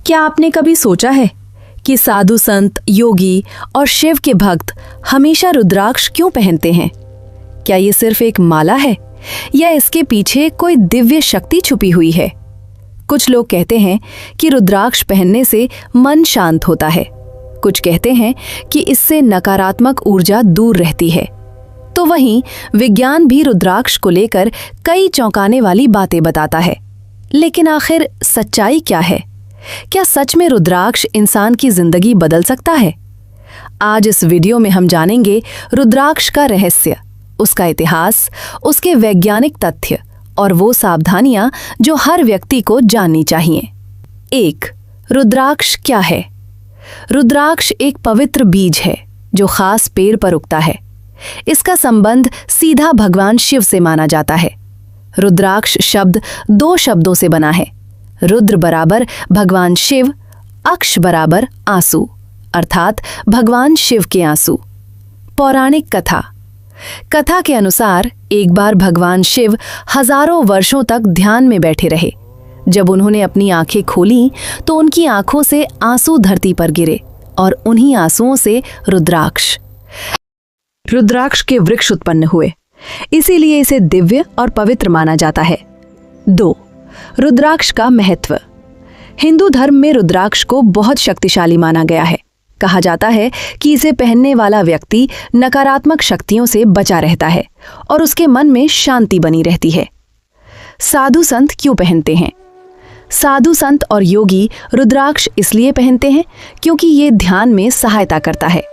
क्या आपने कभी सोचा है कि साधु संत, योगी और शिव के भक्त हमेशा रुद्राक्ष क्यों पहनते हैं? क्या ये सिर्फ एक माला है या इसके पीछे कोई दिव्य शक्ति छुपी हुई है? कुछ लोग कहते हैं कि रुद्राक्ष पहनने से मन शांत होता है। कुछ कहते हैं कि इससे नकारात्मक ऊर्जा दूर रहती है। तो वहीं विज्ञान भी रुद्राक्ष को लेकर कई चौंकाने वाली बातें बताता है। लेकिन आखिर सच्चाई क्या है? क्या सच में रुद्राक्ष इंसान की जिंदगी बदल सकता है? आज इस वीडियो में हम जानेंगे रुद्राक्ष का रहस्य, उसका इतिहास, उसके वैज्ञानिक तथ्य और वो सावधानियां जो हर व्यक्ति को जाननी चाहिए। 1. रुद्राक्ष क्या है? रुद्राक्ष एक पवित्र बीज है जो खास पेड़ पर उगता है। इसका संबंध सीधा भगवान शिव से माना जाता है। रुद्राक्ष शब्द 2 शब्दों से बना है। रुद्र बराबर भगवान शिव, अक्ष बराबर आंसू, अर्थात भगवान शिव के आंसू। पौराणिक कथा के अनुसार एक बार भगवान शिव हजारों वर्षों तक ध्यान में बैठे रहे। जब उन्होंने अपनी आंखें खोलीं तो उनकी आंखों से आंसू धरती पर गिरे और उन्हीं आंसुओं से रुद्राक्ष के वृक्ष उत्पन्न हुए। इसीलिए इसे दिव्य और पवित्र माना जाता है। 2. रुद्राक्ष का महत्व। हिंदू धर्म में रुद्राक्ष को बहुत शक्तिशाली माना गया है। कहा जाता है कि इसे पहनने वाला व्यक्ति नकारात्मक शक्तियों से बचा रहता है और उसके मन में शांति बनी रहती है। साधु संत क्यों पहनते हैं? साधु संत और योगी रुद्राक्ष इसलिए पहनते हैं क्योंकि ये ध्यान में सहायता करता है,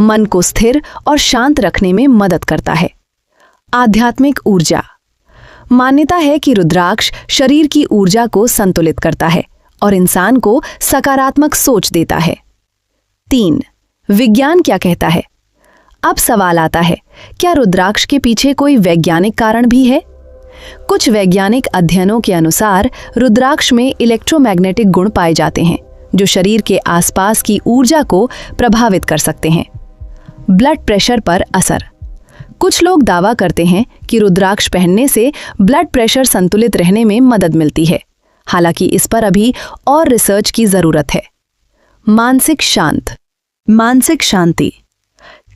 मन को स्थिर और शांत रखने में मदद करता है। आध्यात्मिक ऊर्जा। मान्यता है कि रुद्राक्ष शरीर की ऊर्जा को संतुलित करता है और इंसान को सकारात्मक सोच देता है। 3. विज्ञान क्या कहता है? अब सवाल आता है, क्या रुद्राक्ष के पीछे कोई वैज्ञानिक कारण भी है? कुछ वैज्ञानिक अध्ययनों के अनुसार रुद्राक्ष में इलेक्ट्रोमैग्नेटिक गुण पाए जाते हैं जो शरीर के आसपास की ऊर्जा को प्रभावित कर सकते हैं। ब्लड प्रेशर पर असर। कुछ लोग दावा करते हैं कि रुद्राक्ष पहनने से ब्लड प्रेशर संतुलित रहने में मदद मिलती है। हालांकि इस पर अभी और रिसर्च की जरूरत है। मानसिक शांति।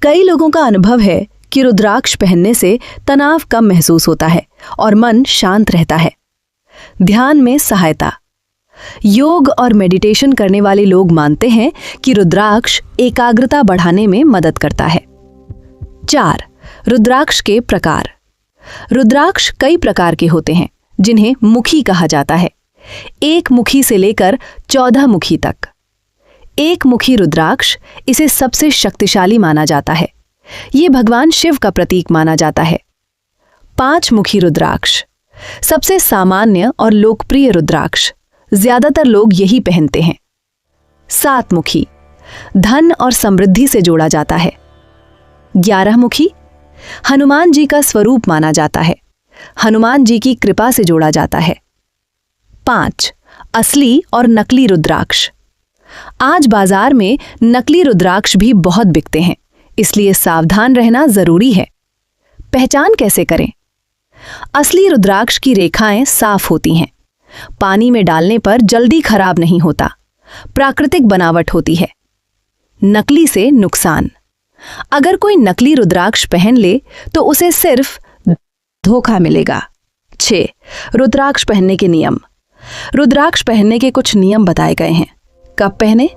कई लोगों का अनुभव है कि रुद्राक्ष पहनने से तनाव कम महसूस होता है और मन शांत रहता है। ध्यान में सहायता। योग और मेडिटेशन करने वाले लोग मानते हैं कि रुद्राक्ष एकाग्रता बढ़ाने में मदद करता है। 4. रुद्राक्ष के प्रकार। रुद्राक्ष कई प्रकार के होते हैं जिन्हें मुखी कहा जाता है। 1 मुखी से लेकर 14 मुखी तक। 1 मुखी रुद्राक्ष इसे सबसे शक्तिशाली माना जाता है। ये भगवान शिव का प्रतीक माना जाता है। 5 मुखी रुद्राक्ष सबसे सामान्य और लोकप्रिय रुद्राक्ष, ज्यादातर लोग यही पहनते हैं। 7 मुखी धन और समृद्धि से जोड़ा जाता है। 11 मुखी हनुमान जी का स्वरूप माना जाता है। हनुमान जी की कृपा से जोड़ा जाता है। 5 असली और नकली रुद्राक्ष। आज बाजार में नकली रुद्राक्ष भी बहुत बिकते हैं, इसलिए सावधान रहना जरूरी है। पहचान कैसे करें? असली रुद्राक्ष की रेखाएं साफ होती हैं, पानी में डालने पर जल्दी खराब नहीं होता, प्राकृतिक बनावट होती है। नकली से नुकसान। अगर कोई नकली रुद्राक्ष पहन ले तो उसे सिर्फ धोखा मिलेगा। 6. रुद्राक्ष पहनने के नियम। रुद्राक्ष पहनने के कुछ नियम बताए गए हैं। कब पहने?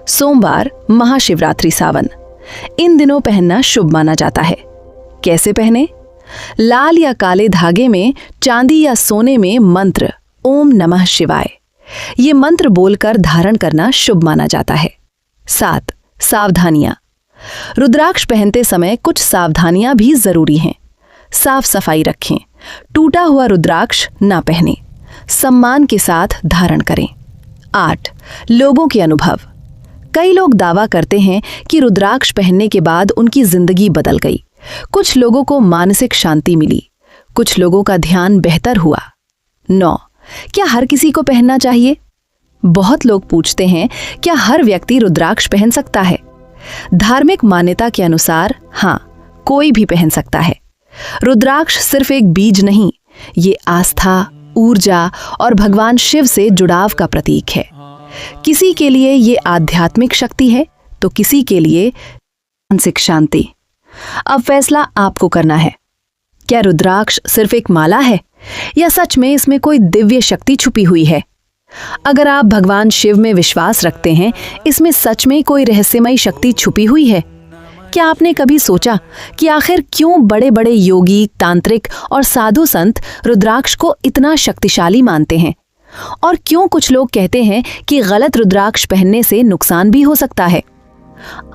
सोमवार, महाशिवरात्रि, सावन, इन दिनों पहनना शुभ माना जाता है। कैसे पहने? लाल या काले धागे में, चांदी या सोने में मंत्र ओम नमः शिवाय, ये मंत्र बोलकर धारण करना शुभ माना जाता है। 7. सावधानियां। रुद्राक्ष पहनते समय कुछ सावधानियां भी जरूरी हैं। साफ सफाई रखें, टूटा हुआ रुद्राक्ष ना पहने, सम्मान के साथ धारण करें। 8. लोगों के अनुभव। कई लोग दावा करते हैं कि रुद्राक्ष पहनने के बाद उनकी जिंदगी बदल गई। कुछ लोगों को मानसिक शांति मिली, कुछ लोगों का ध्यान बेहतर हुआ। 9. क्या हर किसी को पहनना चाहिए? बहुत लोग पूछते हैं, क्या हर व्यक्ति रुद्राक्ष पहन सकता है? धार्मिक मान्यता के अनुसार हाँ, कोई भी पहन सकता है। रुद्राक्ष सिर्फ एक बीज नहीं, ये आस्था, ऊर्जा और भगवान शिव से जुड़ाव का प्रतीक है। किसी के लिए ये आध्यात्मिक शक्ति है तो किसी के लिए मानसिक शांति। अब फैसला आपको करना है। क्या रुद्राक्ष सिर्फ एक माला है या सच में इसमें कोई दिव्य शक्ति छुपी हुई है? अगर आप भगवान शिव में विश्वास रखते हैं, इसमें सच में कोई रहस्यमयी शक्ति छुपी हुई है? क्या आपने कभी सोचा कि आखिर क्यों बड़े बड़े योगी, तांत्रिक और साधु संत रुद्राक्ष को इतना शक्तिशाली मानते हैं? और क्यों कुछ लोग कहते हैं कि गलत रुद्राक्ष पहनने से नुकसान भी हो सकता है?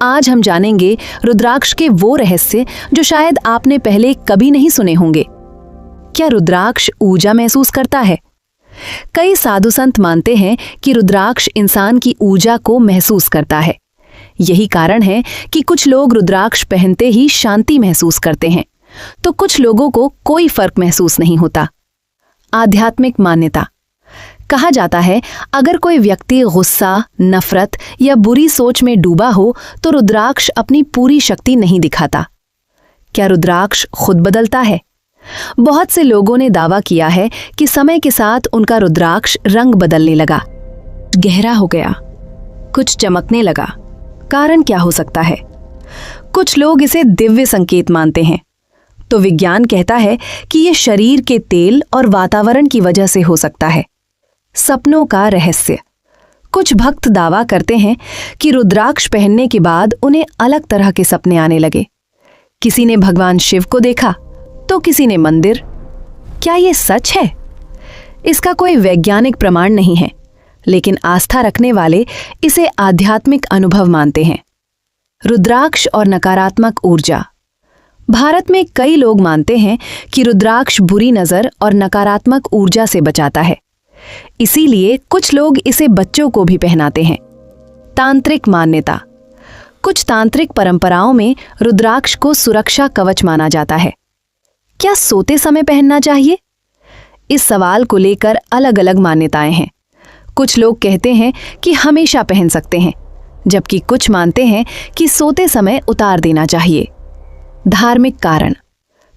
आज हम जानेंगे रुद्राक्ष के वो रहस्य जो शायद आपने पहले कभी नहीं सुने होंगे। क्या रुद्राक्ष ऊर्जा महसूस करता है? कई साधु संत मानते हैं कि रुद्राक्ष इंसान की ऊर्जा को महसूस करता है। यही कारण है कि कुछ लोग रुद्राक्ष पहनते ही शांति महसूस करते हैं, तो कुछ लोगों को कोई फर्क महसूस नहीं होता। आध्यात्मिक मान्यता। कहा जाता है अगर कोई व्यक्ति गुस्सा, नफरत या बुरी सोच में डूबा हो तो रुद्राक्ष अपनी पूरी शक्ति नहीं दिखाता। क्या रुद्राक्ष खुद बदलता है? बहुत से लोगों ने दावा किया है कि समय के साथ उनका रुद्राक्ष रंग बदलने लगा, गहरा हो गया, कुछ चमकने लगा। कारण क्या हो सकता है? कुछ लोग इसे दिव्य संकेत मानते हैं, तो विज्ञान कहता है कि यह शरीर के तेल और वातावरण की वजह से हो सकता है। सपनों का रहस्य। कुछ भक्त दावा करते हैं कि रुद्राक्ष पहनने के बाद उन्हें अलग तरह के सपने आने लगे। किसी ने भगवान शिव को देखा तो किसी ने मंदिर। क्या ये सच है? इसका कोई वैज्ञानिक प्रमाण नहीं है, लेकिन आस्था रखने वाले इसे आध्यात्मिक अनुभव मानते हैं। रुद्राक्ष और नकारात्मक ऊर्जा। भारत में कई लोग मानते हैं कि रुद्राक्ष बुरी नजर और नकारात्मक ऊर्जा से बचाता है, इसीलिए कुछ लोग इसे बच्चों को भी पहनाते हैं। तांत्रिक मान्यता। कुछ तांत्रिक परंपराओं में रुद्राक्ष को सुरक्षा कवच माना जाता है। क्या सोते समय पहनना चाहिए? इस सवाल को लेकर अलग अलग मान्यताएं हैं। कुछ लोग कहते हैं कि हमेशा पहन सकते हैं, जबकि कुछ मानते हैं कि सोते समय उतार देना चाहिए। धार्मिक कारण।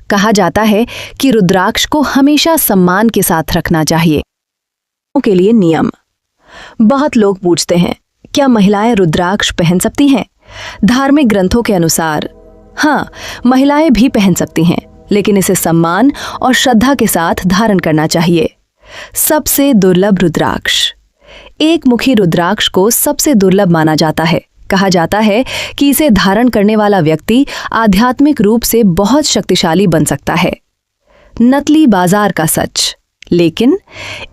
कहा जाता है कि रुद्राक्ष को हमेशा सम्मान के साथ रखना चाहिए। के लिए नियम। बहुत लोग पूछते हैं क्या महिलाएं रुद्राक्ष पहन सकती हैं? धार्मिक ग्रंथों के अनुसार हाँ, महिलाएं भी पहन सकती हैं, लेकिन इसे सम्मान और श्रद्धा के साथ धारण करना चाहिए। सबसे दुर्लभ रुद्राक्ष। एक मुखी रुद्राक्ष को सबसे दुर्लभ माना जाता है। कहा जाता है कि इसे धारण करने वाला व्यक्ति आध्यात्मिक रूप से बहुत शक्तिशाली बन सकता है। नकली बाजार का सच। लेकिन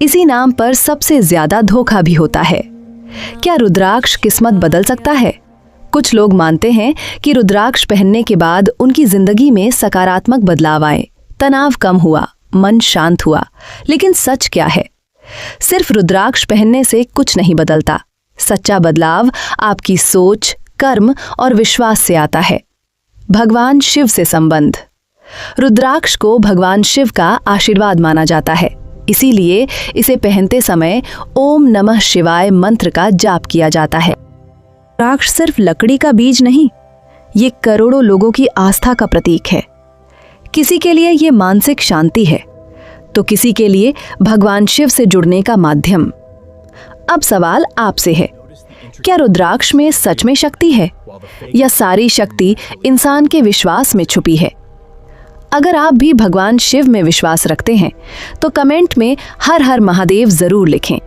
इसी नाम पर सबसे ज्यादा धोखा भी होता है। क्या रुद्राक्ष किस्मत बदल सकता है? कुछ लोग मानते हैं कि रुद्राक्ष पहनने के बाद उनकी जिंदगी में सकारात्मक बदलाव आए, तनाव कम हुआ, मन शांत हुआ। लेकिन सच क्या है? सिर्फ रुद्राक्ष पहनने से कुछ नहीं बदलता। सच्चा बदलाव आपकी सोच, कर्म और विश्वास से आता है। भगवान शिव से संबंध। रुद्राक्ष को भगवान शिव का आशीर्वाद माना जाता है, इसीलिए इसे पहनते समय ओम नमः शिवाय मंत्र का जाप किया जाता है। रुद्राक्ष सिर्फ लकड़ी का बीज नहीं, ये करोड़ों लोगों की आस्था का प्रतीक है। किसी के लिए ये मानसिक शांति है, तो किसी के लिए भगवान शिव से जुड़ने का माध्यम। अब सवाल आपसे है, क्या रुद्राक्ष में सच में शक्ति है या सारी शक्ति इंसान के विश्वास में छुपी है? अगर आप भी भगवान शिव में विश्वास रखते हैं तो कमेंट में हर हर महादेव जरूर लिखें।